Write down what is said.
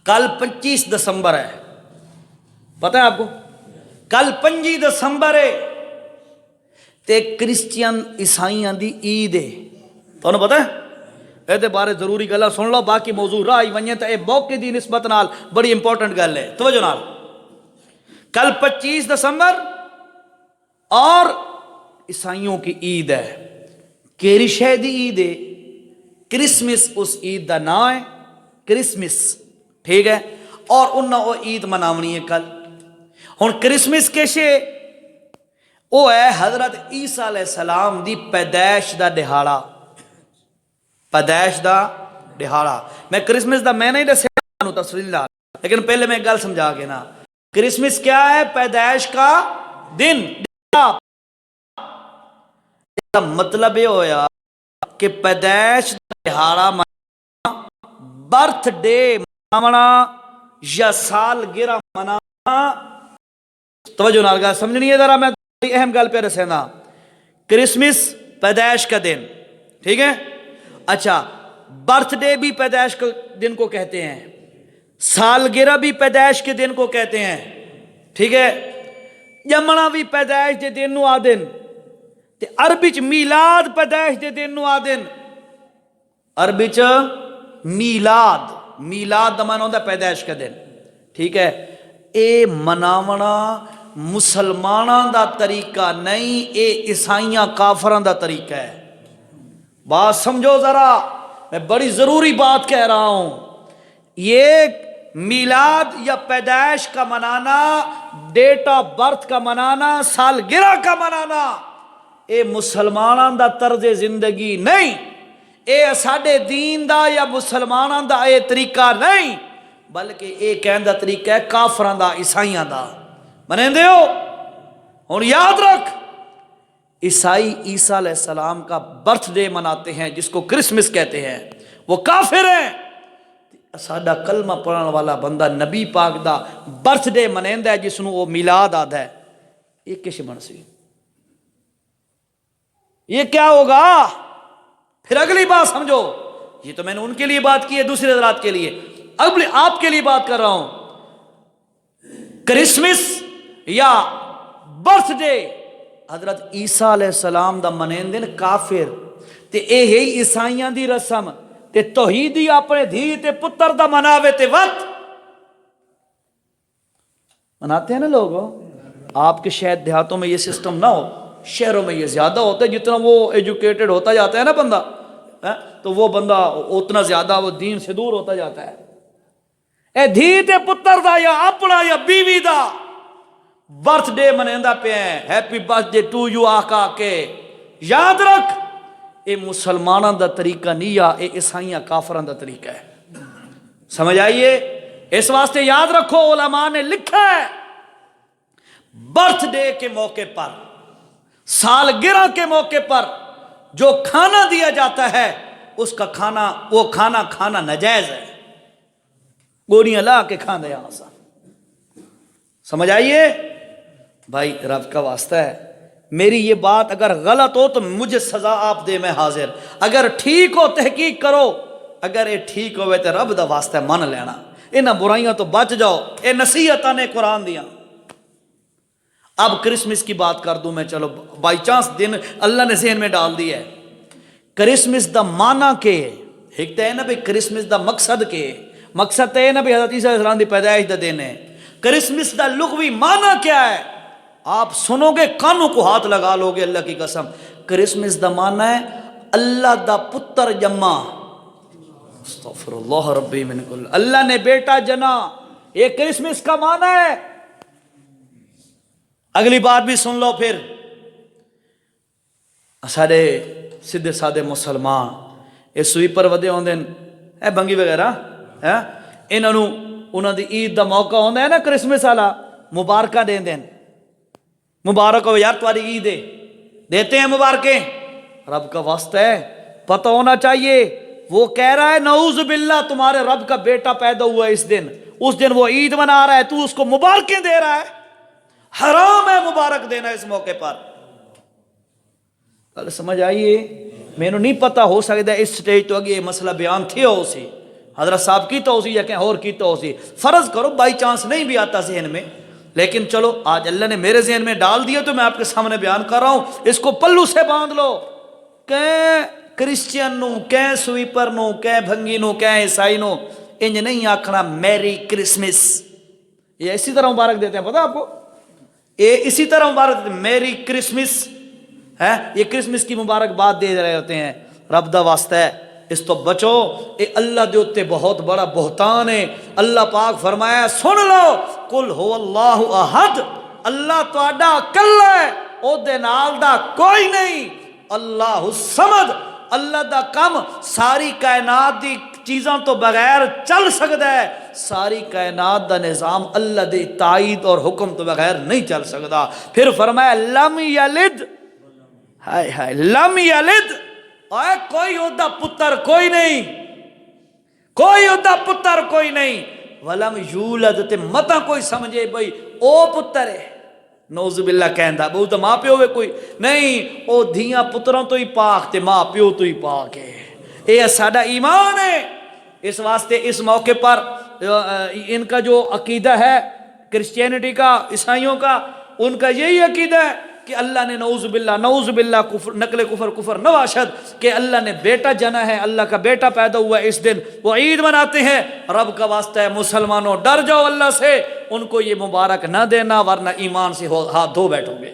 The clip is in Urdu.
کل 25 دسمبر ہے، پتہ ہے آپ کو؟ کل 25 دسمبر ہے تے کرسچین عیسائیاں دی عید ہے، تمہیں پتہ ہے؟ یہ بارے ضروری گلا سن لو، باقی موضوع راہ ونجے تو یہ موقع دی نسبت نال بڑی امپورٹنٹ گل ہے، توجہ نال۔ کل 25 دسمبر اور عیسائیوں کی عید ہے، کیری شے دی عید ہے؟ کرسمس اس عید دا نام ہے، کرسمس، ٹھیک ہے؟ اور انہاں وہ عید مناونی ہے کل۔ ہن کرسمس کیسے؟ وہ ہے حضرت عیسیٰ علیہ السلام دی پیدائش دا دہاڑا، پیدائش دا دہاڑا۔ میں کرسمس دا میں نہیں دسیا تفصیل نال، لیکن پہلے میں ایک گل سمجھا کے نا، کرسمس کیا ہے؟ پیدائش کا دن۔ مطلب یہ ہویا کہ پیدائش دہاڑا منانا، برتھ ڈے منانا یا سال گرہ منانا، توجہ نال گل سمجھنی ہے ذرا، میں اہم گل پہ رسینا۔ کرسمس پیدائش کا دن، ٹھیک ہے؟ اچھا، برتھ ڈے بھی پیدائش کے دن کو کہتے ہیں، سالگرہ بھی پیدائش کے دن کو کہتے ہیں، ٹھیک ہے؟ جمنا بھی پیدائش دے دن نو آدن، تے عربی چ میلاد پیدائش دے دن نو آدن۔ عربی چ میلاد، میلاد دا معنی ہوندا پیدائش کا دن، ٹھیک ہے؟ اے مناونا مسلماناں دا طریقہ نہیں، اے عیسائیاں کافراں دا طریقہ ہے۔ بات سمجھو ذرا، میں بڑی ضروری بات کہہ رہا ہوں۔ یہ میلاد یا پیدائش کا منانا، ڈیٹ آف برتھ کا منانا، سالگرہ کا منانا، اے مسلماناں دا طرز زندگی نہیں، اے ساڈے دین دا یا مسلماناں دا اے طریقہ نہیں، بلکہ اے کہن دا طریقہ ہے کافراں دا، عیسائیاں دا۔ منیندے ہو؟ اور یاد رکھ، عیسائی عیسیٰ علیہ السلام کا برتھ ڈے مناتے ہیں جس کو کرسمس کہتے ہیں، وہ کافر ہیں۔ ساڈا کلمہ پڑھن والا بندہ نبی پاک دا برتھ ڈے منیندا ہے جس نو وہ میلاد آدھا ہے، یہ کیسے بن سی؟ یہ کیا ہوگا؟ پھر اگلی بات سمجھو، یہ تو میں نے ان کے لیے بات کی ہے، دوسرے حضرات کے لیے، اب آپ کے لیے بات کر رہا ہوں۔ کرسمس یا برتھ ڈے حضرت عیسیٰ علیہ السلام دا منین دن کافر، تے اے ہی عیسائیاں دی رسم، تے توحیدی اپنے دھی تے پتر دا مناوے تے وقت مناتے ہیں نا لوگ۔ آپ کے شاید دیہاتوں میں یہ سسٹم نہ ہو، شہروں میں یہ زیادہ ہوتا ہے، جتنا وہ ایجوکیٹڈ ہوتا جاتا ہے نا بندہ، تو وہ بندہ اتنا زیادہ وہ دین سے دور ہوتا جاتا ہے۔ اے دھی تے پتر دا یا اپنا یا بیوی دا برتھ ڈے منیندا پہ ہیں، happy birthday to you آقا کے، یاد رکھ اے مسلمانوں دا طریقہ نہیں، یا اے عیسائیاں کافراں دا طریقہ ہے۔ سمجھ آئیے؟ اس واسطے یاد رکھو، علماء نے لکھا ہے برتھ ڈے کے موقع پر، سالگرہ کے موقع پر جو کھانا دیا جاتا ہے اس کا کھانا، وہ کھانا ناجائز ہے، گولیاں لا کے کھانا یہاں سا۔ سمجھ آئیے؟ بھائی رب کا واسطہ ہے، میری یہ بات اگر غلط ہو تو مجھے سزا آپ دے، میں حاضر، اگر ٹھیک ہو تحقیق کرو، اگر یہ ٹھیک ہوئے تو رب دا واسطہ من لینا، انہاں برائیاں تو بچ جاؤ، اے نصیحتاں نے قرآن دیا۔ اب کرسمس کی بات کر دوں میں، چلو بائی چانس دن اللہ نے ذہن میں ڈال دی ہے۔ کرسمس دا معنی کے ایک تو ہے نا بھائی، کرسمس دا مقصد کے، مقصد تو ہے نا بھائی حضرت عیسیٰ علیہ السلام دی پیدائش دا دن ہے۔ کرسمس دا لغوی معنی کیا ہے؟ آپ سنو گے کانوں کو ہاتھ لگا لو گے، اللہ کی قسم۔ کرسمس دا معنی ہے اللہ دا پتر جمع، استغفر اللہ ربی من کل، اللہ نے بیٹا جنا، یہ کرسمس کا معنی ہے۔ اگلی بات بھی سن لو پھر، سارے سیدھے سادے مسلمان یہ سویپر ودے ہوندے اے بنگی وغیرہ، انہوں دی عید دا موقع ہوندا ہے نا کرسمس والا، مبارکہ دین دین، مبارک ہو یار تمہاری عید ہے، دیتے ہیں مبارکیں، رب کا واسطہ ہے، پتہ ہونا چاہیے۔ وہ کہہ رہا ہے نعوذ باللہ تمہارے رب کا بیٹا پیدا ہوا ہے اس دن وہ عید منا رہا ہے، تو اس کو مبارکیں دے رہا ہے، حرام ہے مبارک دینا اس موقع پر۔ گل سمجھ آئیے؟ میں نے نہیں پتا، ہو سکتا ہے اس سٹیج تو اگے یہ مسئلہ بیان تھی ہو سی، حضرت صاحب کی توضیح یا کہیں اور کی توضیح، فرض کرو بائی چانس نہیں بھی آتا ذہن میں، لیکن چلو آج اللہ نے میرے ذہن میں ڈال دیا تو میں آپ کے سامنے بیان کر رہا ہوں، اس کو پلو سے باندھ لو۔ کہیں کرسچین نو، کہیں سویپر نو، کہیں بھنگی نو، کہیں عیسائی نو انج نہیں آکھنا میری کرسمس، یہ اسی طرح مبارک دیتے ہیں، پتہ آپ کو، یہ اسی طرح مبارک دیتے ہیں میری کرسمس ہے، یہ کرسمس کی مبارکباد دے رہے ہوتے ہیں۔ رب دا واسطہ ہے اس تو بچو، اے اللہ دے اوتے بہت بڑا بہتان ہے۔ اللہ پاک فرمایا سن لو، قل هو اللہ احد، اللہ تہاڈا اکلا ہے، او دے نال دا کوئی نہیں، اللہ الصمد، اللہ دا کم ساری کائنات دی چیزاں تو بغیر چل سکتا ہے، ساری کائنات دا نظام اللہ دے تائید اور حکم تو بغیر نہیں چل سکتا۔ پھر فرمایا لم یلد، ہائے ہائے لم یلد، اور کوئی اودا پتر کوئی نہیں، کوئی اودا پتر کوئی نہیں، ولم یولد، تے متا کوئی سمجھے بھئی او پتر ہے، نعوذ باللہ کہندا بہو تو ماں پیو ہے کوئی نہیں، او دھیاں پتروں تو ہی پاک تے ماں پیو تو ہی پاک ہے، اے ساڈا ایمان ہے۔ اس واسطے اس موقع پر ان کا جو عقیدہ ہے کرسچینٹی کا، عیسائیوں کا، ان کا یہی عقیدہ ہے کہ اللہ نے نعوذ باللہ کفر، نقل کفر نواشد، کہ اللہ نے بیٹا جنا ہے، اللہ کا بیٹا پیدا ہوا ہے، اس دن وہ عید مناتے ہیں۔ رب کا واسطہ ہے مسلمانوں ڈر جاؤ اللہ سے، ان کو یہ مبارک نہ دینا ورنہ ایمان سے ہاتھ دھو بیٹھو گے۔